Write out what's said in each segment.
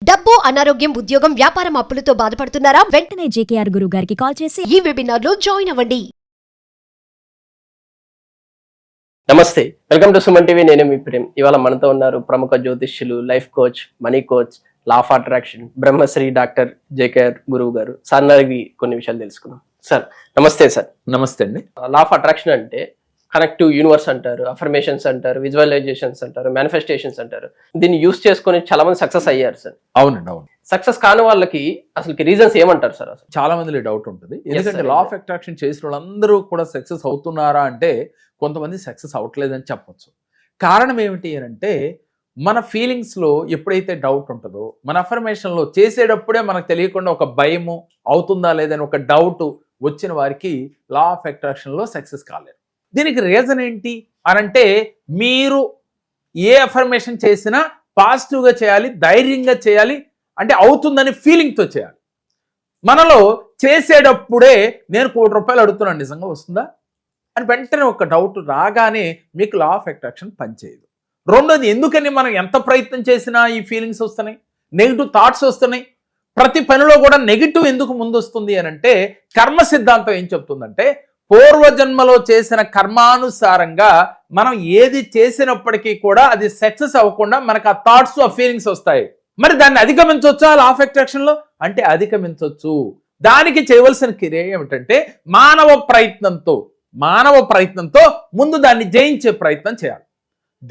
డబ్బు, అనారోగ్యం, ఉద్యోగం, వ్యాపారం అప్పులతో బాధపడుతున్నారా? వెంటనే జేకేఆర్ గురువు గారికి కాల్ చేసి ఈ వెబినార్ లో జాయిన్ అవ్వండి. నమస్తే, వెల్కమ్ టు సుమన్ టీవీ. నేను మీ ప్రేమ్. ఇవాళ మనతో ఉన్నారు ప్రముఖ జ్యోతిష్యులు, life coach, money coach, law of attraction, Brahmashri doctor JKR గురువు గారు. సార్ నాది కొన్ని విషయాలు తెలుసుకుందాం. సార్ నమస్తే. సార్ నమస్తే అండి. లా ఆఫ్ అట్రాక్షన్ అంటే కనెక్టివ్ యూనివర్స్ అంటారు, అఫర్మేషన్స్ అంటారు, విజువలైజేషన్స్ అంటారు, మేనిఫెస్టేషన్స్ అంటారు. దీన్ని యూస్ చేసుకొని చాలా మంది సక్సెస్ అయ్యారు సార్. అవునండి, అవును. సక్సెస్ కాని వాళ్ళకి అసలు రీజన్స్ ఏమంటారు సార్? అసలు చాలా మందిలో డౌట్ ఉంటుంది. ఎందుకంటే sir. లా ఆఫ్ అట్రాక్షన్ చేసిన వాళ్ళందరూ కూడా సక్సెస్ అవుతున్నారా అంటే కొంతమంది సక్సెస్ అవ్వట్లేదని చెప్పొచ్చు. కారణం ఏమిటి అని అంటే మన ఫీలింగ్స్ లో ఎప్పుడైతే డౌట్ ఉంటుందో, మన అఫర్మేషన్ లో చేసేటప్పుడే మనకు తెలియకుండా ఒక భయము, అవుతుందా లేదని ఒక డౌట్ వచ్చిన వారికి లా ఆఫ్ అట్రాక్షన్ లో సక్సెస్ కాలేదు. దీనికి రీజన్ ఏంటి అని అంటే మీరు ఏ అఫర్మేషన్ చేసినా పాజిటివ్గా చేయాలి, ధైర్యంగా చేయాలి, అంటే అవుతుందని ఫీలింగ్తో చేయాలి. మనలో చేసేటప్పుడే నేను ₹1,00,00,000 అడుగుతున్నాను, నిజంగా వస్తుందా అని వెంటనే ఒక డౌట్ రాగానే మీకు లా ఆఫ్ అట్రాక్షన్ పనిచేయదు. రెండోది, ఎందుకని మనం ఎంత ప్రయత్నం చేసినా ఈ ఫీలింగ్స్ వస్తున్నాయి, నెగిటివ్ థాట్స్ వస్తున్నాయి. ప్రతి పనిలో కూడా నెగిటివ్ ఎందుకు ముందు వస్తుంది అని అంటే కర్మ సిద్ధాంతం ఏం చెప్తుందంటే పూర్వజన్మలో చేసిన కర్మానుసారంగా మనం ఏది చేసినప్పటికీ కూడా అది సక్సెస్ అవ్వకుండా మనకు ఆ థాట్స్, ఆ ఫీలింగ్స్ వస్తాయి. మరి దాన్ని అధిగమించవచ్చా లా ఆఫ్ అట్రాక్షన్ లో అంటే అధిగమించవచ్చు. దానికి చేయవలసిన క్రియ ఏమిటంటే మానవ ప్రయత్నంతో ముందు దాన్ని జయించే ప్రయత్నం చేయాలి.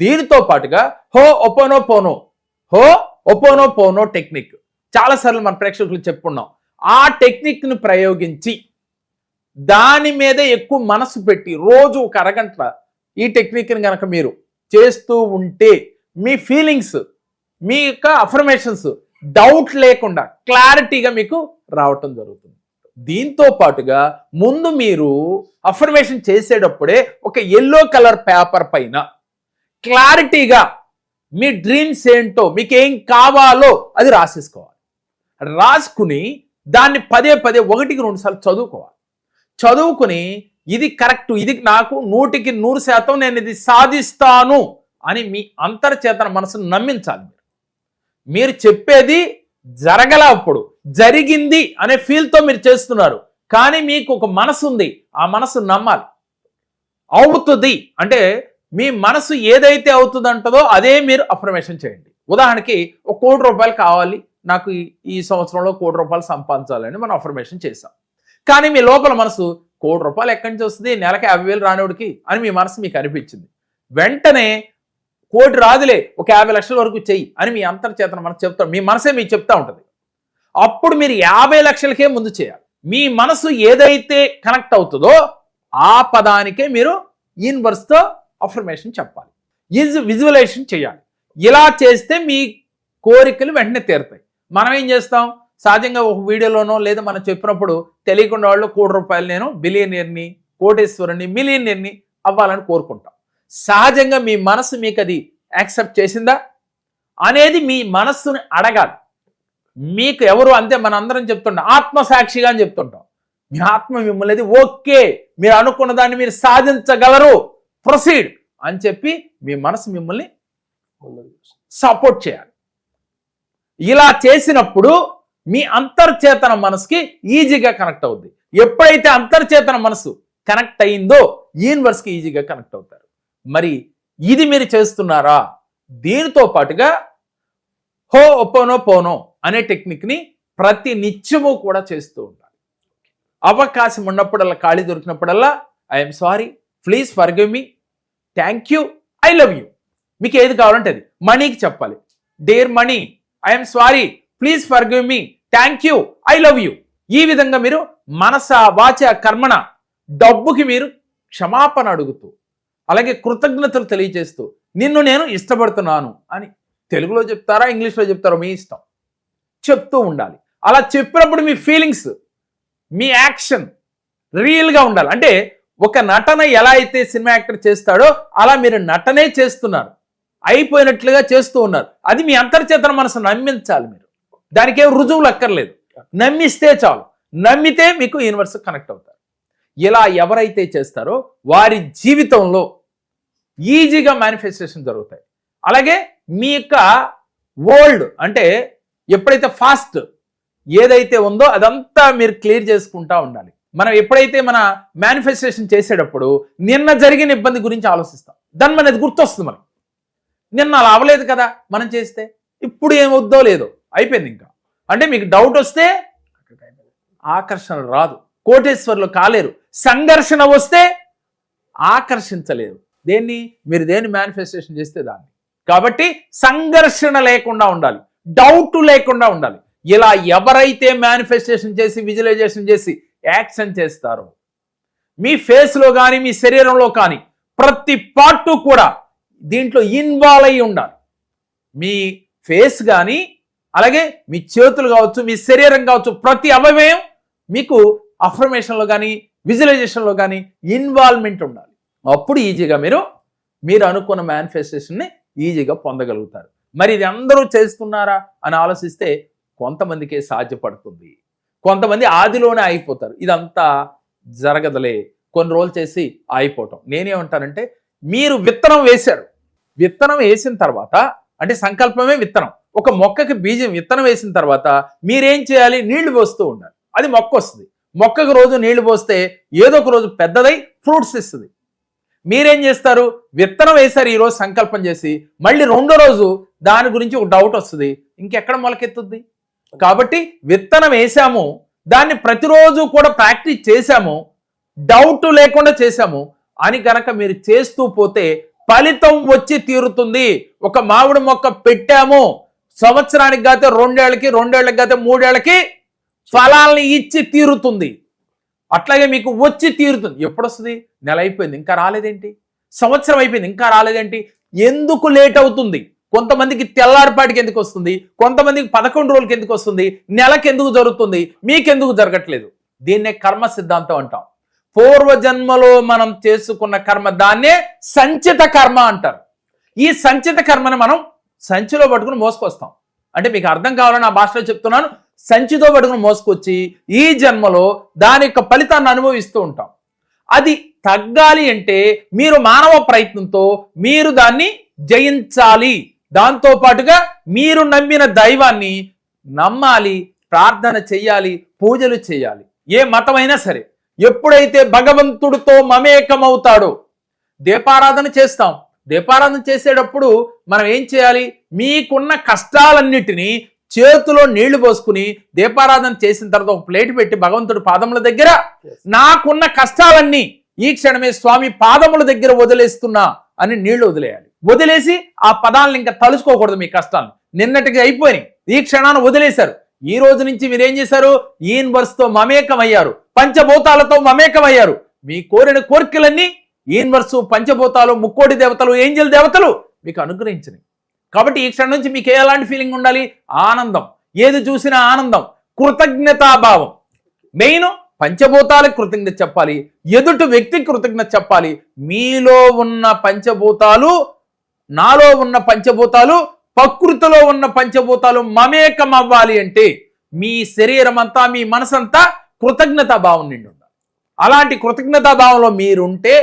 దీనితో పాటుగా హో ఒపోనో పోనో టెక్నిక్ చాలాసార్లు మన ప్రేక్షకులు చెప్పుకున్నాం. ఆ టెక్నిక్ ని ప్రయోగించి దాని మీద ఎక్కువ మనసు పెట్టి రోజు ఒక అరగంట ఈ టెక్నిక్ని కనుక మీరు చేస్తూ ఉంటే మీ ఫీలింగ్స్, మీ యొక్క అఫర్మేషన్స్ డౌట్ లేకుండా క్లారిటీగా మీకు రావటం జరుగుతుంది. దీంతో పాటుగా ముందు మీరు అఫర్మేషన్ చేసేటప్పుడే ఒక యెల్లో కలర్ పేపర్ పైన క్లారిటీగా మీ డ్రీమ్స్ ఏంటో, మీకు ఏం కావాలో అది రాసేసుకోవాలి. రాసుకుని దాన్ని పదే 1-2 సార్లు చదువుకుని ఇది కరెక్ట్, ఇది నాకు 100% నేను ఇది సాధిస్తాను అని మీ అంతర్చేతన మనసును నమ్మించాలి. మీరు చెప్పేది జరగలప్పుడు జరిగింది అనే ఫీల్తో మీరు చేస్తున్నారు, కానీ మీకు ఒక మనసు ఉంది, ఆ మనసు నమ్మాలి. అవుతుంది అంటే మీ మనసు ఏదైతే అవుతుందంటదో అదే మీరు అఫర్మేషన్ చేయండి. ఉదాహరణకి ₹1,00,00,000 కావాలి, నాకు ఈ సంవత్సరంలో ₹1,00,00,000 సంపాదించాలని మనం అఫర్మేషన్ చేశాం. కానీ మీ లోపల మనసు ₹1,00,00,000 ఎక్కడి నుంచి వస్తుంది, నెలకి 50,000 రానివాడికి అని మీ మనసు మీకు అనిపించింది. వెంటనే 1,00,00,000 రాదులే, ఒక 50 లక్షల వరకు చెయ్యి అని మీ అంతర్చేతన మనసు చెప్తాం, మీ మనసే మీకు చెప్తా ఉంటుంది. అప్పుడు మీరు 50 లక్షలకే ముందు చేయాలి. మీ మనసు ఏదైతే కనెక్ట్ అవుతుందో ఆ పదానికే మీరు యూనివర్స్తో అఫర్మేషన్ చెప్పాలి, విజువలైజేషన్ చేయాలి. ఇలా చేస్తే మీ కోరికలు వెంటనే తీరుతాయి. మనం ఏం చేస్తాం, సహజంగా ఒక వీడియోలోనో లేదా మనం చెప్పినప్పుడు తెలియకుండా వాళ్ళు ₹1,00,00,000 నేను బిలియనీర్ని, కోటేశ్వరుని, మిలియనీర్ని అవ్వాలని కోరుకుంటాం. సహజంగా మీ మనసు మీకు అది యాక్సెప్ట్ చేసిందా అనేది మీ మనస్సుని అడగాలి. మీకు ఎవరు అంతే మన అందరం చెప్తుంటాం, ఆత్మసాక్షిగా అని చెప్తుంటాం. మీ ఆత్మ మిమ్మల్ని ఓకే, మీరు అనుకున్న దాన్ని మీరు సాధించగలరు, ప్రొసీడ్ అని చెప్పి మీ మనసు మిమ్మల్ని సపోర్ట్ చేయాలి. ఇలా చేసినప్పుడు మీ అంతర్చేతన మనసుకి ఈజీగా కనెక్ట్ అవుద్ది. ఎప్పుడైతే అంతర్చేతన మనసు కనెక్ట్ అయిందో యూనివర్స్కి ఈజీగా కనెక్ట్ అవుతారు. మరి ఇది మీరు చేస్తున్నారా? దీనితో పాటుగా హో ఒపోనో పోనో అనే టెక్నిక్ని ప్రతి నిత్యము కూడా చేస్తూ ఉండాలి. అవకాశం ఉన్నప్పుడల్లా, ఖాళీ దొరికినప్పుడల్లా I'm sorry, please forgive me, thank you, I love you. మీకు ఏది కావాలంటే అది. మనీకి చెప్పాలి, dear money, I'm sorry, please forgive me, thank you, I love you. ఈ విధంగా మీరు మనస వాచ కర్మణ డబ్బుకి మీరు క్షమాపణ అడుగుతూ, అలాగే కృతజ్ఞతలు తెలియజేస్తూ నిన్ను నేను ఇష్టపడుతున్నాను అని తెలుగులో చెప్తారా, ఇంగ్లీష్లో చెప్తారో మీ ఇష్టం, చెప్తూ ఉండాలి. అలా చెప్పినప్పుడు మీ ఫీలింగ్స్, మీ యాక్షన్ రియల్గా ఉండాలి. అంటే ఒక నటన ఎలా అయితే సినిమా యాక్టర్ చేస్తాడో అలా మీరు నటనే చేస్తున్నారు, అయిపోయినట్లుగా చేస్తూ ఉన్నారు. అది మీ అంతర్చేతన మనసు నమ్మించాలి. మీరు దానికి ఏం రుజువులు అక్కర్లేదు, నమ్మిస్తే చాలు. నమ్మితే మీకు యూనివర్స్ కనెక్ట్ అవుతారు. ఇలా ఎవరైతే చేస్తారో వారి జీవితంలో ఈజీగా మేనిఫెస్టేషన్ జరుగుతాయి. అలాగే మీ యొక్క వరల్డ్ అంటే ఎప్పుడైతే ఫాస్ట్ ఏదైతే ఉందో అదంతా మీరు క్లియర్ చేసుకుంటా ఉండాలి. మనం ఎప్పుడైతే మన మేనిఫెస్టేషన్ చేసేటప్పుడు నిన్న జరిగిన ఇబ్బంది గురించి ఆలోచిస్తాం, దాని మనది గుర్తొస్తుంది. మనం నిన్న అలా అవ్వలేదు కదా మనం చేస్తే, ఇప్పుడు ఏమవుద్దో లేదో అయిపోయింది. ఇంకా అంటే మీకు డౌట్ వస్తే ఆకర్షణ రాదు, కోటేశ్వర్లు కాలేరు. సంఘర్షణ వస్తే ఆకర్షించలేరు. మీరు దేన్ని మేనిఫెస్టేషన్ చేస్తే దాన్ని. కాబట్టి సంఘర్షణ లేకుండా ఉండాలి, డౌట్ లేకుండా ఉండాలి. ఇలా ఎవరైతే మేనిఫెస్టేషన్ చేసి విజువలైజేషన్ చేసి యాక్షన్ చేస్తారో మీ ఫేస్లో కానీ మీ శరీరంలో కానీ ప్రతి పార్ట్ కూడా దీంట్లో ఇన్వాల్వ్ అయి ఉండాలి. మీ ఫేస్ కానీ అలాగే మీ చేతులు కావచ్చు, మీ శరీరం కావచ్చు, ప్రతి అవయవం మీకు అఫర్మేషన్లో కానీ విజువలైజేషన్లో కానీ ఇన్వాల్వ్మెంట్ ఉండాలి. అప్పుడు ఈజీగా మీరు అనుకున్న మేనిఫెస్టేషన్ని ఈజీగా పొందగలుగుతారు. మరి ఇది అందరూ చేస్తున్నారా అని ఆలోచిస్తే కొంతమందికే సాధ్యపడుతుంది, కొంతమంది ఆదిలోనే ఆగిపోతారు. ఇదంతా జరగదులే, కొన్ని రోజులు చేసి ఆగిపోవటం. నేనేమంటానంటే మీరు విత్తనం వేశారు, విత్తనం వేసిన తర్వాత అంటే సంకల్పమే విత్తనం. ఒక మొక్కకి బీజం విత్తనం వేసిన తర్వాత మీరేం చేయాలి? నీళ్లు పోస్తూ ఉండాలి. అది మొక్క వస్తుంది. మొక్కకు రోజు నీళ్లు పోస్తే ఏదో ఒక రోజు పెద్దదై ఫ్రూట్స్ ఇస్తుంది. మీరేం చేస్తారు? విత్తనం వేశారు ఈరోజు సంకల్పం చేసి, మళ్ళీ రెండో రోజు దాని గురించి ఒక డౌట్ వస్తుంది, ఇంకెక్కడ మొలకెత్తుద్ది? కాబట్టి విత్తనం వేసాము, దాన్ని ప్రతిరోజు కూడా ప్రాక్టీస్ చేశాము, డౌట్ లేకుండా చేశాము అని గనక మీరు చేస్తూ పోతే ఫలితం వచ్చి తీరుతుంది. ఒక మామిడి మొక్క పెట్టాము, సంవత్సరానికి కాతే 2 ఏళ్ళకి, 2 ఏళ్ళకి కాతే 3 ఏళ్ళకి ఫలాల్ని ఇచ్చి తీరుతుంది. అట్లాగే మీకు వచ్చి తీరుతుంది. ఎప్పుడు వస్తుంది? నెల అయిపోయింది ఇంకా రాలేదేంటి? సంవత్సరం అయిపోయింది ఇంకా రాలేదేంటి? ఎందుకు లేట్ అవుతుంది? కొంతమందికి తెల్లారిపాటికి ఎందుకు వస్తుంది, కొంతమందికి 11 రోజులకి ఎందుకు వస్తుంది, నెలకి ఎందుకు జరుగుతుంది, మీకెందుకు జరగట్లేదు? దీన్నే కర్మ సిద్ధాంతం అంటాం. పూర్వజన్మలో మనం చేసుకున్న కర్మ, దాన్నే సంచిత కర్మ అంటారు. ఈ సంచిత కర్మని మనం సంచిలో పట్టుకుని మోసుకొస్తాం. అంటే మీకు అర్థం కావాలని ఆ భాషలో చెప్తున్నాను. సంచితో పట్టుకుని మోసుకొచ్చి ఈ జన్మలో దాని యొక్క ఫలితాన్ని అనుభవిస్తూ ఉంటాం. అది తగ్గాలి అంటే మీరు మానవ ప్రయత్నంతో మీరు దాన్ని జయించాలి. దాంతో పాటుగా మీరు నమ్మిన దైవాన్ని నమ్మాలి, ప్రార్థన చెయ్యాలి, పూజలు చేయాలి. ఏ మతమైనా సరే ఎప్పుడైతే భగవంతుడితో మమేకమవుతాడో, దీపారాధన చేస్తాం. దీపారాధన చేసేటప్పుడు మనం ఏం చేయాలి? మీకున్న కష్టాలన్నిటినీ చేతిలో నీళ్లు పోసుకుని దీపారాధన చేసిన తర్వాత ఒక ప్లేట్ పెట్టి భగవంతుడి పాదముల దగ్గర నాకున్న కష్టాలన్నీ ఈ క్షణమే స్వామి పాదముల దగ్గర వదిలేస్తున్నా అని నీళ్లు వదిలేయాలి. వదిలేసి ఆ పదాలను ఇంకా తలుచుకోకూడదు. మీ కష్టాలను నిన్నటికి అయిపోయినాయి, ఈ క్షణాన్ని వదిలేశారు. ఈ రోజు నుంచి మీరేం చేశారు? యూనివర్స్తో మమేకమయ్యారు, పంచభూతాలతో మమేకమయ్యారు. మీ కోరిన కోరికలన్నీ యూనివర్సు, పంచభూతాలు, ముక్కోటి దేవతలు, ఏంజల్ దేవతలు మీకు అనుగ్రహించినాయి. కాబట్టి ఈ క్షణం నుంచి మీకు ఎలాంటి ఫీలింగ్ ఉండాలి? ఆనందం. ఏది చూసినా ఆనందం, కృతజ్ఞతాభావం. మెయిన్ పంచభూతాలకు కృతజ్ఞత చెప్పాలి, ఎదుటి వ్యక్తికి కృతజ్ఞత చెప్పాలి. మీలో ఉన్న పంచభూతాలు, నాలో ఉన్న పంచభూతాలు, ప్రకృతిలో ఉన్న పంచభూతాలు మమేకం అవ్వాలి అంటే మీ శరీరం అంతా, మీ మనసంతా కృతజ్ఞతాభావం నిండి ఉండాలి. అలాంటి కృతజ్ఞతాభావంలో మీరుంటే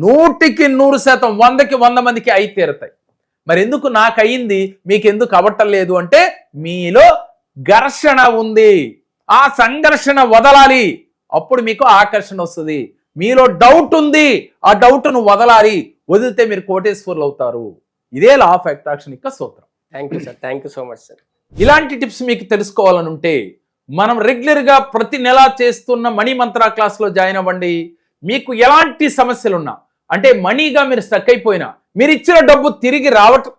100కి 100%, 100కి 100 మందికి అయి తీరుతాయి. మరి ఎందుకు నాకు అయింది మీకు ఎందుకు అవ్వటం లేదు అంటే మీలో ఘర్షణ ఉంది. ఆ సంఘర్షణ వదలాలి, అప్పుడు మీకు ఆకర్షణ వస్తుంది. మీలో డౌట్ ఉంది, ఆ డౌట్ను వదలాలి. వదిలితే మీరు కోటేశ్వర్లు అవుతారు. ఇదే లా ఆఫ్ అట్రాక్షన్ యొక్క సూత్రం. Thank you sir, thank you so much sir. ఇలాంటి టిప్స్ మీకు తెలుసుకోవాలని ఉంటే మనం రెగ్యులర్గా ప్రతి నెల చేస్తున్న మనీ మంత్ర క్లాస్లో జాయిన్ అవ్వండి. మీకు ఎలాంటి సమస్యలున్నా, అంటే మనీగా మీరు స్టక్ అయిపోయినా, మీరు ఇచ్చిన డబ్బు తిరిగి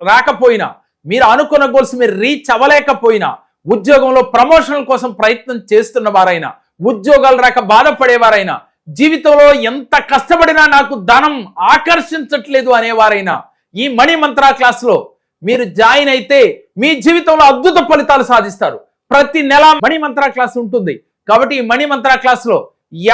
రాకపోయినా, మీరు అనుకున్న గోల్స్ మీరు రీచ్ అవ్వలేకపోయినా, ఉద్యోగంలో ప్రమోషన్ల కోసం ప్రయత్నం చేస్తున్న వారైనా, ఉద్యోగాలు రాక బాధపడేవారైనా, జీవితంలో ఎంత కష్టపడినా నాకు ధనం ఆకర్షించట్లేదు అనేవారైనా, ఈ మనీ మంత్ర క్లాస్లో మీరు జాయిన్ అయితే మీ జీవితంలో అద్భుత ఫలితాలు సాధిస్తారు. ప్రతి నెల మనీ మంత్ర క్లాస్ ఉంటుంది. కాబట్టి ఈ మనీ మంత్ర క్లాస్లో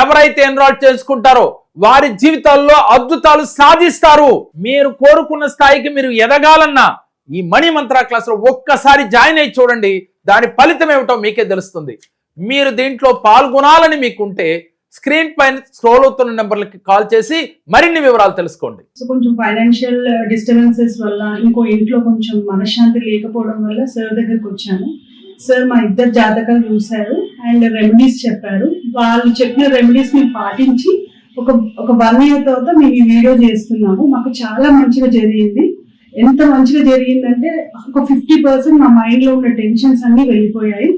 ఎవరైతే ఎన్రోల్ చేసుకుంటారో వారి జీవితాల్లో అద్భుతాలు సాధిస్తారు. మీరు కోరుకున్న స్థాయికి మీరు ఎదగాలన్నా ఈ మనీ మంత్ర క్లాస్లో ఒక్కసారి జాయిన్ అయ్యి చూడండి. దాని ఫలితం ఏమిటో మీకే తెలుస్తుంది. మీరు దీంట్లో పాల్గొనాలని మీకుంటే స్క్రీన్ పైన స్క్రోల్ అవుతున్న నెంబర్లకి కాల్ చేసి మరిన్ని వివరాలు తెలుసుకోండి. సో కొంచెం ఫైనాన్షియల్ డిస్టర్బెన్సెస్ వల్ల, ఇంకో ఇంట్లో కొంచెం మనశ్శాంతి లేకపోవడం వల్ల సార్ దగ్గరికి వచ్చాను. సార్ మా ఇద్దరు జాతకాలు చూశారు అండ్ రెమెడీస్ చెప్పారు. వాళ్ళు చెప్పిన రెమెడీస్ మేము పాటించి ఒక 1 year తర్వాత మేము ఈ వీడియో చేస్తున్నాము. మాకు చాలా మంచిగా జరిగింది. ఎంత మంచిగా జరిగిందంటే ఒక 50% మా మైండ్ లో ఉన్న టెన్షన్స్ అన్ని వెళ్ళిపోయాయి.